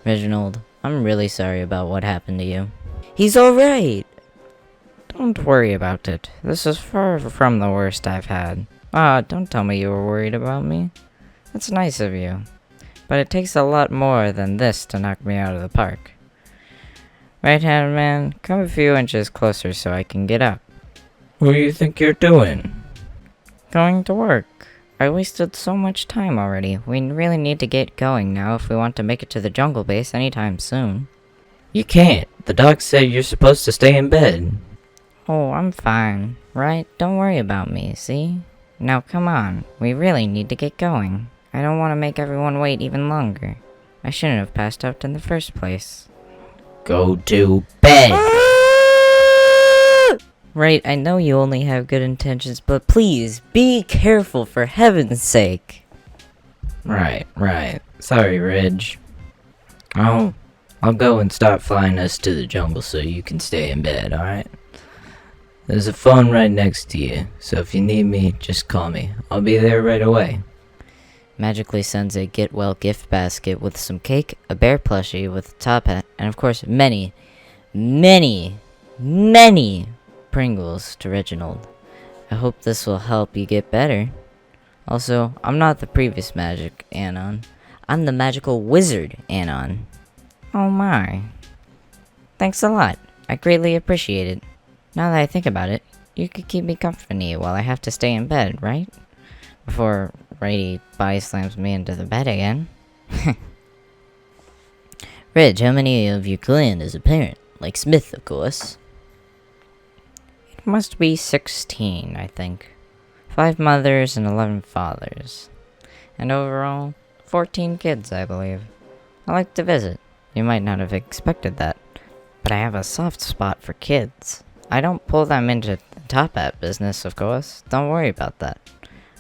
Reginald, I'm really sorry about what happened to you. He's alright! Don't worry about it. This is far from the worst I've had. Don't tell me you were worried about me. That's nice of you. But it takes a lot more than this to knock me out of the park. Right-hand man, come a few inches closer so I can get up. What do you think you're doing? Going to work. I wasted so much time already. We really need to get going now if we want to make it to the jungle base anytime soon. You can't. The doc said you're supposed to stay in bed. Oh, I'm fine, right? Don't worry about me, see? Now come on, we really need to get going. I don't want to make everyone wait even longer. I shouldn't have passed out in the first place. Go to bed! Right, I know you only have good intentions, but please, be careful for heaven's sake. Right. Sorry, Reg. I'll go and start flying us to the jungle so you can stay in bed, alright? There's a phone right next to you, so if you need me, just call me. I'll be there right away. Magically sends a get well gift basket with some cake, a bear plushie with a top hat, and of course many Pringles to Reginald. I hope this will help you get better. Also, I'm not the previous magic Anon. I'm the magical wizard Anon. Oh my. Thanks a lot. I greatly appreciate it. Now that I think about it, you could keep me company while I have to stay in bed, right? Before Righty body slams me into the bed again. Reg, how many of your clan is a parent? Like Smith, of course. It must be 16, I think. 5 mothers and 11 fathers. And overall, 14 kids, I believe. I like to visit. You might not have expected that. But I have a soft spot for kids. I don't pull them into the Toppat business, of course. Don't worry about that.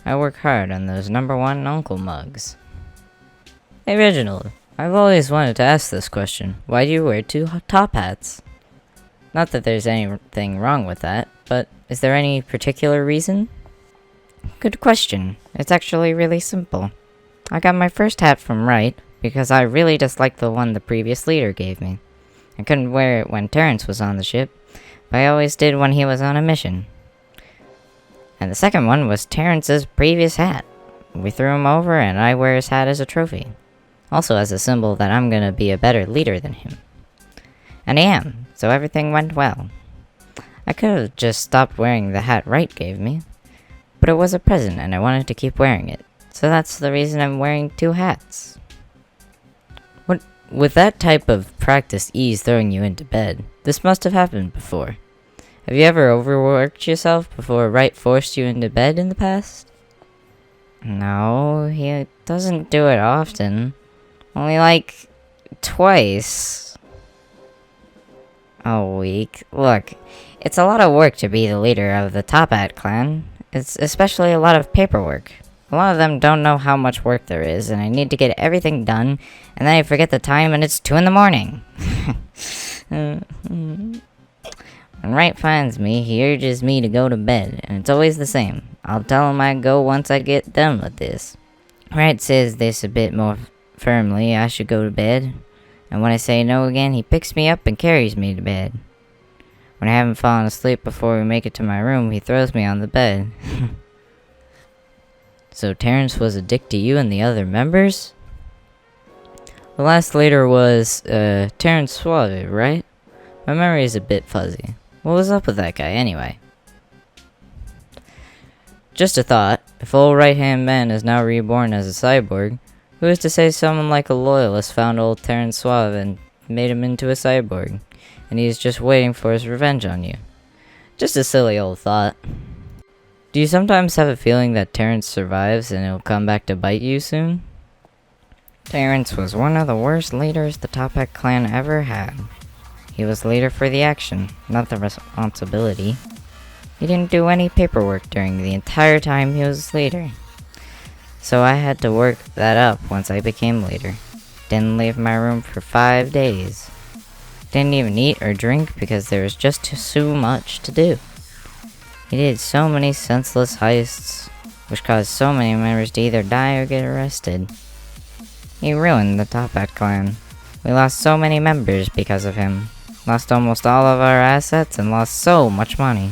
I work hard on those #1 uncle mugs. Hey Reginald, I've always wanted to ask this question. Why do you wear 2 top hats? Not that there's anything wrong with that, but is there any particular reason? Good question. It's actually really simple. I got my first hat from Wright because I really disliked the one the previous leader gave me. I couldn't wear it when Terrence was on the ship, but I always did when he was on a mission. And the second one was Terrence's previous hat. We threw him over and I wear his hat as a trophy. Also as a symbol that I'm gonna be a better leader than him. And I am, so everything went well. I could have just stopped wearing the hat Wright gave me, but it was a present and I wanted to keep wearing it. So that's the reason I'm wearing 2 hats. With that type of practice ease throwing you into bed, this must have happened before. Have you ever overworked yourself before Wright forced you into bed in the past? No, he doesn't do it often. Only like twice a week. Look, it's a lot of work to be the leader of the Toppat clan. It's especially a lot of paperwork. A lot of them don't know how much work there is, and I need to get everything done, and then I forget the time and it's 2 in the morning. When Wright finds me, he urges me to go to bed, and it's always the same. I'll tell him I go once I get done with this. Wright says this a bit more firmly, I should go to bed, and when I say no again, he picks me up and carries me to bed. When I haven't fallen asleep before we make it to my room, he throws me on the bed. So Terrence was a dick to you and the other members? The last leader was, Terrence Suave, right? My memory is a bit fuzzy. What was up with that guy, anyway? Just a thought. If old right-hand man is now reborn as a cyborg, who is to say someone like a loyalist found old Terrence Suave and made him into a cyborg, and he is just waiting for his revenge on you? Just a silly old thought. Do you sometimes have a feeling that Terrence survives and he'll come back to bite you soon? Terrence was one of the worst leaders the Toppat clan ever had. He was leader for the action, not the responsibility. He didn't do any paperwork during the entire time he was leader. So I had to work that up once I became leader. Didn't leave my room for 5 days. Didn't even eat or drink because there was just too much to do. He did so many senseless heists, which caused so many members to either die or get arrested. He ruined the Toppat clan. We lost so many members because of him. Lost almost all of our assets and lost so much money.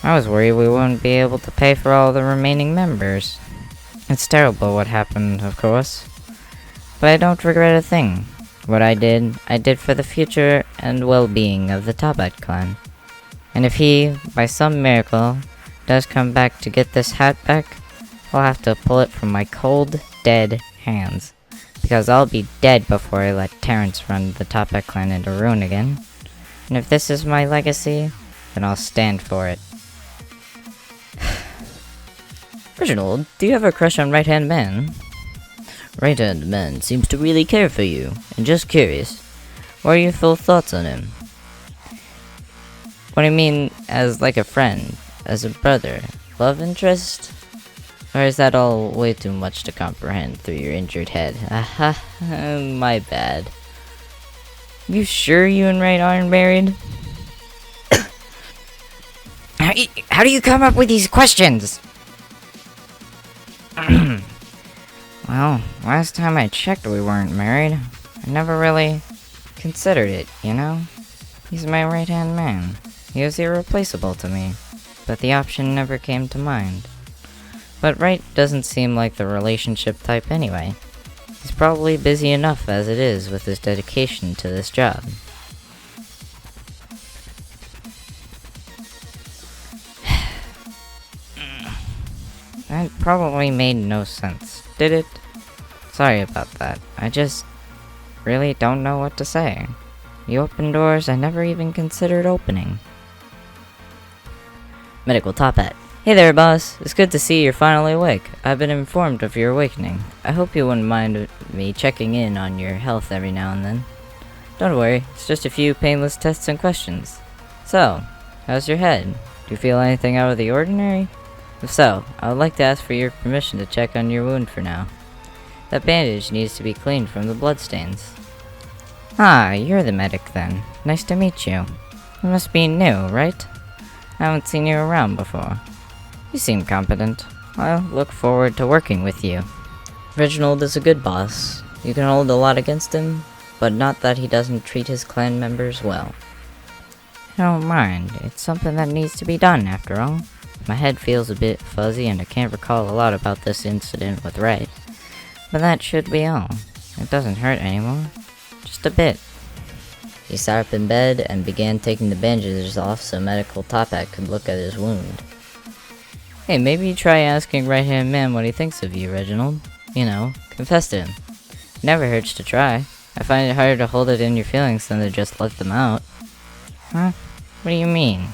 I was worried we wouldn't be able to pay for all the remaining members. It's terrible what happened, of course. But I don't regret a thing. What I did for the future and well-being of the Toppat clan. And if he, by some miracle, does come back to get this hat back, I'll have to pull it from my cold, dead hands. Because I'll be dead before I let Terrence run the Toppat clan into ruin again. And if this is my legacy, then I'll stand for it. Reginald, do you have a crush on Right-Hand Man? Right-Hand Man seems to really care for you, and just curious, what are your full thoughts on him? What do you mean, as like a friend, as a brother, love interest? Or is that all way too much to comprehend through your injured head? Aha, my bad. You sure you and Right aren't married? How do you come up with these questions? Well, last time I checked we weren't married. I never really considered it, you know? He's my right-hand man. He was irreplaceable to me, but the option never came to mind. But Wright doesn't seem like the relationship type anyway. He's probably busy enough as it is with his dedication to this job. That probably made no sense, did it? Sorry about that. I just really don't know what to say. You open doors I never even considered opening. Medical Toppat. Hey there, boss. It's good to see you're finally awake. I've been informed of your awakening. I hope you wouldn't mind me checking in on your health every now and then. Don't worry, it's just a few painless tests and questions. So, how's your head? Do you feel anything out of the ordinary? If so, I would like to ask for your permission to check on your wound for now. That bandage needs to be cleaned from the bloodstains. Ah, you're the medic then. Nice to meet you. You must be new, right? I haven't seen you around before. You seem competent. I'll look forward to working with you. Reginald is a good boss. You can hold a lot against him, but not that he doesn't treat his clan members well. I don't mind. It's something that needs to be done, after all. My head feels a bit fuzzy and I can't recall a lot about this incident with Wright. But that should be all. It doesn't hurt anymore. Just a bit. He sat up in bed and began taking the bandages off so Medical Toppat could look at his wound. Hey, maybe try asking Right-Hand Man what he thinks of you, Reginald. You know, confess to him. It never hurts to try. I find it harder to hold it in your feelings than to just let them out. Huh? What do you mean?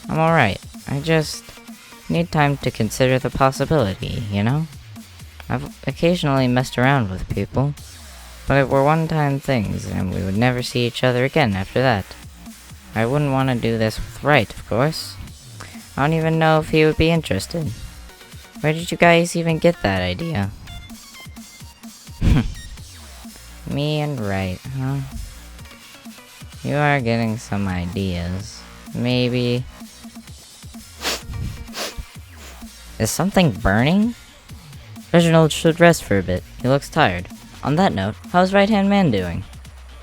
I'm alright. I just need time to consider the possibility, you know? I've occasionally messed around with people, but it were one-time things, and we would never see each other again after that. I wouldn't want to do this with Wright, of course. I don't even know if he would be interested. Where did you guys even get that idea? Me and Wright, huh? You are getting some ideas. Maybe... Is something burning? Reginald should rest for a bit. He looks tired. On that note, how's Right-Hand Man doing?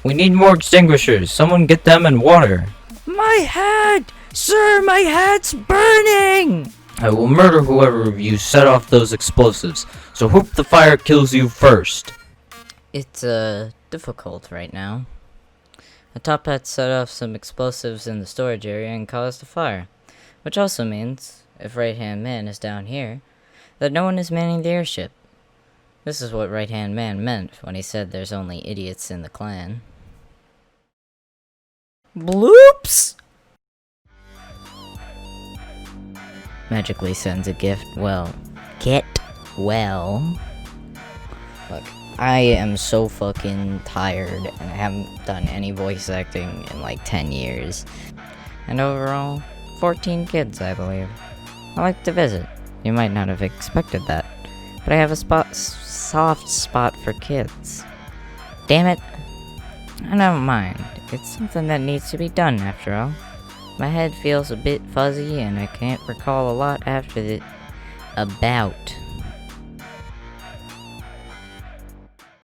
We need more extinguishers. Someone get them and water. My hat! Sir, my hat's burning! I will murder whoever of you set off those explosives, so hope the fire kills you first. It's, difficult right now. A Toppat set off some explosives in the storage area and caused a fire. Which also means, if Right-Hand Man is down here, that no one is manning the airship. This is what Right-Hand Man meant when he said there's only idiots in the clan. Bloops! Magically sends a gift. Well, get well. Look, I am so fucking tired and I haven't done any voice acting in like 10 years. And overall, 14 kids, I believe. I like to visit. You might not have expected that, but I have a soft spot for kids. Damn it. I don't mind. It's something that needs to be done after all. My head feels a bit fuzzy and I can't recall a lot after the about